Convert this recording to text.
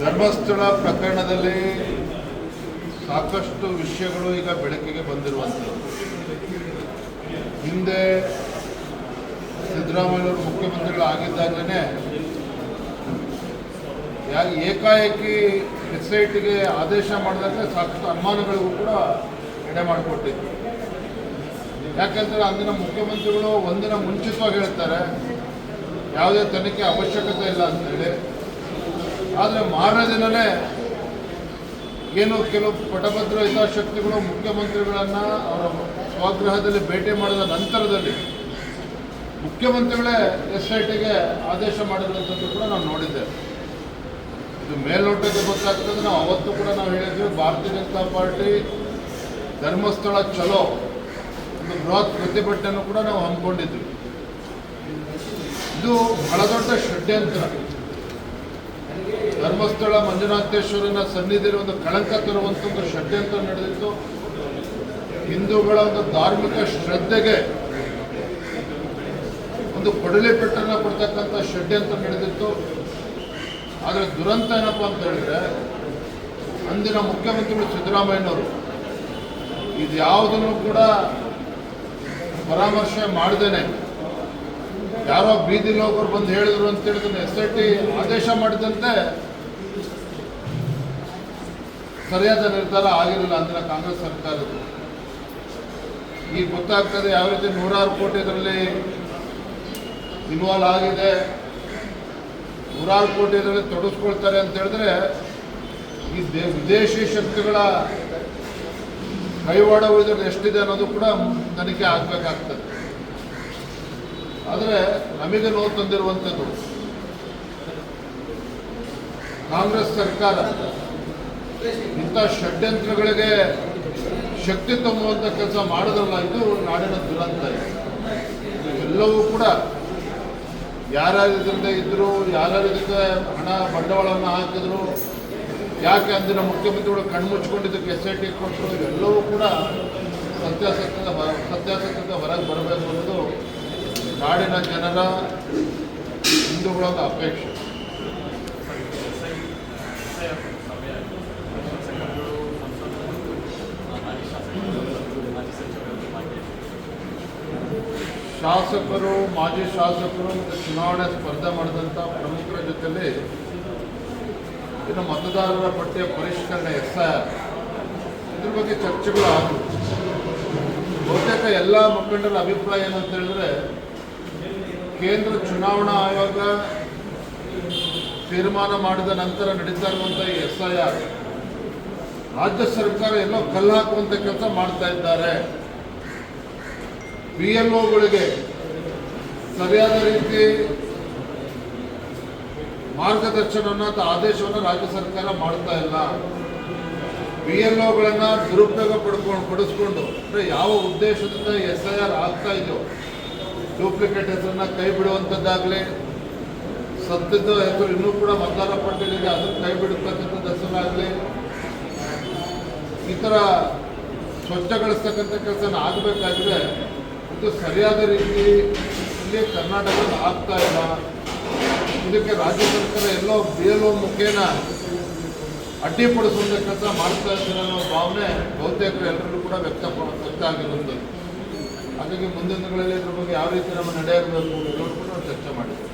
ಧರ್ಮಸ್ಥಳ ಪ್ರಕರಣದಲ್ಲಿ ಸಾಕಷ್ಟು ವಿಷಯಗಳು ಈಗ ಬೆಳಕಿಗೆ ಬಂದಿರುವಂಥದ್ದು. ಹಿಂದೆ ಸಿದ್ದರಾಮಯ್ಯವರು ಮುಖ್ಯಮಂತ್ರಿಗಳಾಗಿದ್ದಾಗಲೇ ಏಕಾಏಕಿ SITಗೆ ಆದೇಶ ಮಾಡಿದಾಗ ಸಾಕಷ್ಟು ಅನುಮಾನಗಳಿಗೂ ಕೂಡ ಎಡೆ ಮಾಡಿಕೊಟ್ಟಿದ್ರು. ಯಾಕೆಂದರೆ ಅಂದಿನ ಮುಖ್ಯಮಂತ್ರಿಗಳು ಒಂದಿನ ಮುಂಚಿತವಾಗಿ ಹೇಳ್ತಾರೆ ಯಾವುದೇ ತನಿಖೆ ಅವಶ್ಯಕತೆ ಇಲ್ಲ ಅಂತೇಳಿ. ಆದರೆ ಮಾರನೇ ದಿನವೇ ಏನು ಕೆಲವು ಪಟಭದ್ರ ಹಿತಾಸಕ್ತಿಗಳು ಮುಖ್ಯಮಂತ್ರಿಗಳನ್ನು ಅವರ ಸ್ವಗೃಹದಲ್ಲಿ ಭೇಟಿ ಮಾಡಿದ ನಂತರದಲ್ಲಿ ಮುಖ್ಯಮಂತ್ರಿಗಳೇ SITಗೆ ಆದೇಶ ಮಾಡಿರುವಂಥದ್ದು ಕೂಡ ನಾವು ನೋಡಿದ್ದೇವೆ. ಇದು ಮೇಲ್ನೋಟಕ್ಕೆ ಗೊತ್ತಾಗ್ತದೆ. ನಾವು ಅವತ್ತು ಕೂಡ ನಾವು ಹೇಳಿದ್ವಿ, ಭಾರತೀಯ ಜನತಾ ಪಾರ್ಟಿ ಧರ್ಮಸ್ಥಳ ಚಲೋ ಒಂದು ಬೃಹತ್ ಪ್ರತಿಭಟನೆಯನ್ನು ಕೂಡ ನಾವು ಹಮ್ಮಿಕೊಂಡಿದ್ವಿ. ಇದು ಬಹಳ ದೊಡ್ಡ ಷಡ್ಯಂತ್ರ. ಧರ್ಮಸ್ಥಳ ಮಂಜುನಾಥೇಶ್ವರನ ಸನ್ನಿಧಿಯಲ್ಲಿ ಒಂದು ಕಳಂಕ ತರುವಂಥ ಒಂದು ಷಡ್ಯಂತ್ರ ನಡೆದಿತ್ತು. ಹಿಂದೂಗಳ ಒಂದು ಧಾರ್ಮಿಕ ಶ್ರದ್ಧೆಗೆ ಒಂದು ಕೊಡಲಿ ಪೆಟ್ಟನ್ನು ಕೊಡ್ತಕ್ಕಂಥ ಷಡ್ಯಂತ್ರ ನಡೆದಿತ್ತು. ಆದರೆ ದುರಂತ ಏನಪ್ಪ ಅಂತ ಹೇಳಿದ್ರೆ, ಅಂದಿನ ಮುಖ್ಯಮಂತ್ರಿಗಳು ಸಿದ್ದರಾಮಯ್ಯನವರು ಇದು ಯಾವುದನ್ನು ಕೂಡ ಪರಾಮರ್ಶೆ ಮಾಡದೇನೆ ಯಾರೋ ಬೀದಿ ಹೋಗೋರು ಬಂದು ಹೇಳಿದ್ರು ಅಂತ ಹೇಳಿದ್ರೆ SIT ಆದೇಶ ಮಾಡಿದಂತೆ ಸರಿಯಾದ ನಿರ್ಧಾರ ಆಗಿರಲಿಲ್ಲ ಅಂದಿನ ಕಾಂಗ್ರೆಸ್ ಸರ್ಕಾರದ್ದು. ಈಗ ಗೊತ್ತಾಗ್ತದೆ ಯಾವ ರೀತಿ 100 ಕೋಟಿ ಇದರಲ್ಲಿ ಇನ್ವಾಲ್ವ್ ಆಗಿದೆ, 100 ಕೋಟಿ ಇದರಲ್ಲಿ ತೊಡಗಿಸ್ಕೊಳ್ತಾರೆ ಅಂತ ಹೇಳಿದ್ರೆ ಈ ವಿದೇಶಿ ಶಕ್ತಿಗಳ ಕೈವಾಡವು ಇದರಲ್ಲಿ ಎಷ್ಟಿದೆ ಅನ್ನೋದು ಕೂಡ ತನಿಖೆ ಆಗಬೇಕಾಗ್ತದೆ. ಆದರೆ ನಮಗೆ ನೋವು ತಂದಿರುವಂಥದ್ದು ಕಾಂಗ್ರೆಸ್ ಸರ್ಕಾರ ಇಂಥ ಷಡ್ಯಂತ್ರಗಳಿಗೆ ಶಕ್ತಿ ತುಂಬುವಂಥ ಕೆಲಸ ಮಾಡಿದ್ರಲ್ಲ, ಇದು ನಾಡಿನ ದುರಂತ. ಎಲ್ಲವೂ ಕೂಡ ಯಾರ್ಯಾರು ಇದರಿಂದ ಇದ್ದರು, ಯಾರ್ಯಾರು ಇದಕ್ಕೆ ಹಣ ಬಂಡವಾಳವನ್ನು ಹಾಕಿದ್ರು, ಯಾಕೆ ಅಂದಿನ ಮುಖ್ಯಮಂತ್ರಿಗಳು ಕಣ್ಮುಚ್ಕೊಂಡಿದ್ದಕ್ಕೆ SIT ಕೊಟ್ಟರು, ಇವೆಲ್ಲವೂ ಕೂಡ ಸತ್ಯಾಸತ್ಯತೆ ಹೊರಗೆ ಬರಬೇಕು ಅನ್ನೋದು ನಾಡಿನ ಜನರ ಹಿಂದೂಗಳ ಒಂದು ಅಪೇಕ್ಷೆ. ಶಾಸಕರು, ಮಾಜಿ ಶಾಸಕರು ಮತ್ತು ಚುನಾವಣೆ ಸ್ಪರ್ಧೆ ಮಾಡಿದಂಥ ಪ್ರಮುಖರ ಜೊತೆಯಲ್ಲಿ ಇನ್ನು ಮತದಾರರ ಪಟ್ಟಿಯ ಪರಿಷ್ಕರಣೆ SIR ಇದ್ರ ಬಗ್ಗೆ ಚರ್ಚೆಗಳು ಆದವು. ಬಹುತೇಕ ಎಲ್ಲ ಮುಖಂಡರ ಅಭಿಪ್ರಾಯ ಏನಂತ ಹೇಳಿದ್ರೆ, ಕೇಂದ್ರ ಚುನಾವಣಾ ಆಯೋಗ ತೀರ್ಮಾನ ಮಾಡಿದ ನಂತರ ನಡೀತಾ ಇರುವಂಥ ಈ SIR ರಾಜ್ಯ ಸರ್ಕಾರ ಎಲ್ಲೋ ಕಲ್ಲು ಹಾಕುವಂಥ ಕೆಲಸ ಮಾಡ್ತಾ ಇದ್ದಾರೆ. BLOಗಳಿಗೆ ಸರಿಯಾದ ರೀತಿ ಮಾರ್ಗದರ್ಶನವನ್ನು ಅಥವಾ ಆದೇಶವನ್ನು ರಾಜ್ಯ ಸರ್ಕಾರ ಮಾಡ್ತಾ ಇಲ್ಲ. BLOಗಳನ್ನು ದುರುಪಯೋಗ ಪಡಿಸ್ಕೊಂಡು ಅಂದರೆ ಯಾವ ಉದ್ದೇಶದಿಂದ SIR ಆಗ್ತಾ ಇದೆಯೋ, ಡೂಪ್ಲಿಕೇಟ್ ಹೆಸರನ್ನ ಕೈ ಬಿಡುವಂಥದ್ದಾಗಲಿ, ಸದ್ಯದ ಹೆಸರು ಇನ್ನೂ ಕೂಡ ಮತದಾರರ ಪಟ್ಟಿಯಲ್ಲಿ ಅದನ್ನು ಕೈ ಬಿಡತಕ್ಕಂಥದ್ದು ಹೆಸರಾಗಲಿ, ಈ ಥರ ಸ್ವಚ್ಛಗೊಳಿಸ್ತಕ್ಕಂಥ ಕೆಲಸ ಆಗಬೇಕಾದ್ರೆ ಇದು ಸರಿಯಾದ ರೀತಿಯಲ್ಲಿ ಕರ್ನಾಟಕದಲ್ಲಿ ಆಗ್ತಾ ಇಲ್ಲ. ಇದಕ್ಕೆ ರಾಜ್ಯ ಸರ್ಕಾರ ಎಲ್ಲೋ BLO ಮುಖೇನ ಅಡ್ಡಿಪಡಿಸುವಂಥ ಕೆಲಸ ಮಾಡ್ತಾ ಇದ್ದಾರೆ ಅನ್ನೋ ಭಾವನೆ ಬಹುತೇಕ ಎಲ್ಲರಿಗೂ ಕೂಡ ವ್ಯಕ್ತ ಆಗಿರುವಂಥದ್ದು. ಹಾಗಾಗಿ ಮುಂದಿನ ದಿನಗಳಲ್ಲಿ ಇದ್ರ ಬಗ್ಗೆ ಯಾವ ರೀತಿ ನಮ್ಮ ನಡೆಯಬೇಕು ಎಲ್ಲರೂ ಕೂಡ ಚರ್ಚೆ ಮಾಡಿದ್ದಾರೆ.